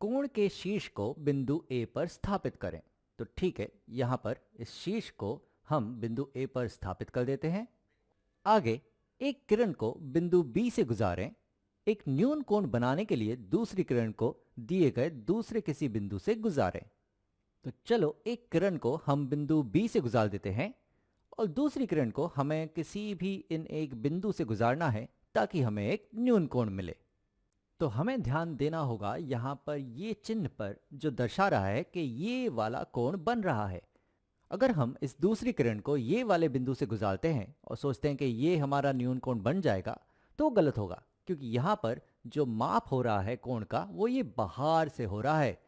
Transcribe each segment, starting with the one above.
कोण के शीर्ष को बिंदु ए पर स्थापित करें। तो ठीक है, यहां पर इस शीर्ष को हम बिंदु ए पर स्थापित कर देते हैं। आगे एक किरण को बिंदु बी से गुजारें। एक न्यून कोण बनाने के लिए दूसरी किरण को दिए गए दूसरे किसी बिंदु से गुजारें। तो चलो एक किरण को हम बिंदु बी से गुजार देते हैं और दूसरी किरण को हमें किसी भी इन एक बिंदु से गुजारना है ताकि हमें एक न्यून कोण मिले। तो हमें ध्यान देना होगा यहाँ पर ये चिन्ह पर जो दर्शा रहा है कि ये वाला कोण बन रहा है। अगर हम इस दूसरी किरण को ये वाले बिंदु से गुजारते हैं और सोचते हैं कि ये हमारा न्यून कोण बन जाएगा तो गलत होगा, क्योंकि यहाँ पर जो माप हो रहा है कोण का वो ये बाहर से हो रहा है,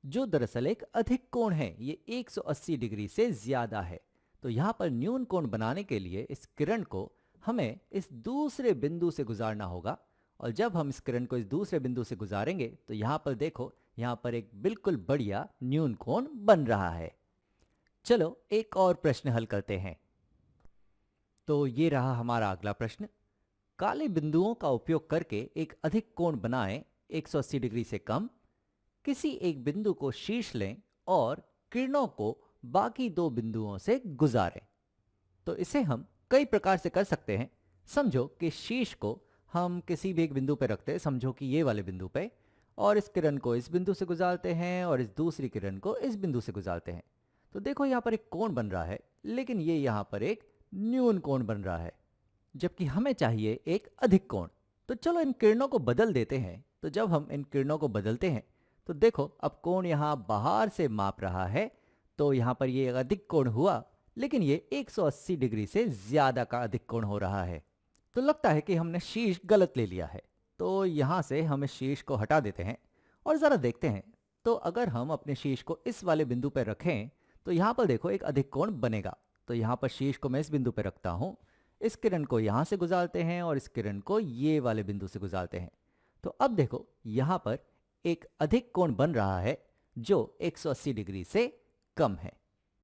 जो दरअसल एक अधिक कोण है। ये 180 डिग्री से ज्यादा है। तो यहाँ पर न्यून कोण बनाने के लिए इस किरण को हमें इस दूसरे बिंदु से गुजारना होगा और जब हम इस किरण को इस दूसरे बिंदु से गुजारेंगे तो यहाँ पर देखो, यहाँ पर एक बिल्कुल बढ़िया न्यून कोण बन रहा है। चलो एक और प्रश्न हल करते हैं। तो ये रहा हमारा अगला प्रश्न। काले बिंदुओं का उपयोग करके एक अधिक कोण बनाएं 180 डिग्री से कम। किसी एक बिंदु को शीर्ष लें और किरणों को बाकी दो बिंदुओं से गुजारें। तो इसे हम कई प्रकार से कर सकते हैं। समझो कि शीर्ष को हम किसी भी एक बिंदु पर रखते हैं, समझो कि ये वाले बिंदु पे, और इस किरण को इस बिंदु से गुजारते हैं और इस दूसरी किरण को इस बिंदु से गुजारते हैं। तो देखो यहाँ पर एक कोण बन रहा है, लेकिन ये यहाँ पर एक न्यून कोण बन रहा है, जबकि हमें चाहिए एक अधिक कोण। तो चलो इन किरणों को बदल देते हैं। तो जब हम इन किरणों को बदलते हैं तो देखो अब कोण यहाँ बाहर से माप रहा है, तो यहाँ पर ये अधिक कोण हुआ, लेकिन ये 180 डिग्री से ज्यादा का अधिक कोण हो रहा है। तो लगता है कि हमने शीर्ष गलत ले लिया है। तो यहाँ से हम इस शीर्ष को हटा देते हैं और ज़रा देखते हैं। तो अगर हम अपने शीर्ष को इस वाले बिंदु पर रखें तो यहाँ पर देखो एक अधिक कोण बनेगा। तो यहाँ पर शीर्ष को मैं इस बिंदु पर रखता हूँ, इस किरण को यहाँ से गुजारते हैं और इस किरण को ये वाले बिंदु से गुजारते हैं। तो अब देखो यहाँ पर एक अधिक कोण बन रहा है जो 180 डिग्री से कम है।